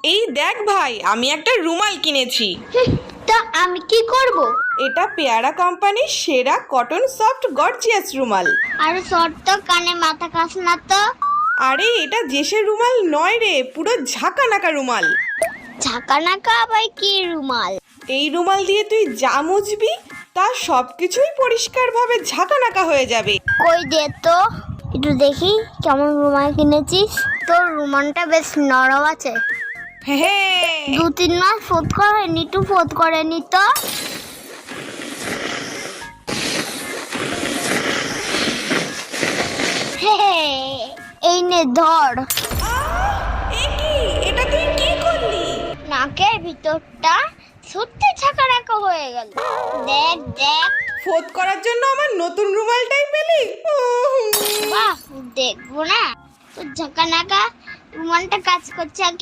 এই দেখ ভাই, আমি একটা রুমাল কিনেছি। তা আমি কি করব? এটা পেয়ারা কোম্পানির সেরা কটন সফট গর্জিয়াস রুমাল। আরে শর্ট তো কানে মাথা কাস না তো। আরে এটা জেসের রুমাল নয় রে, পুরো ঝাঁকানাকা রুমাল। ঝাঁকানাকা আবার কি রুমাল? এই রুমাল দিয়ে তুই যা মুছবি তা সবকিছুই পরিষ্কারভাবে ঝাঁকানাকা হয়ে যাবে। কই দে তো একটু দেখি কেমন রুমাল কিনেছিস। তোর রুমালটা বেশ নরম আছে। হ্যাঁ, 2-3 মাস ফোট করেনি, একটু ফোট করেনি তো। এই নে ধর। এ কি, এটা তুই কি করলি? নাকের ভিতরটা সত্যি ঝাঁকানাকা হয়ে গেল। দেখ দেখ। ফোত করার জন্য আমার নতুন রুমালটাই পেলি? বাহ, দেখবো না তোর ঝাঁকানাকা রুমালটা কাজ করছে কি।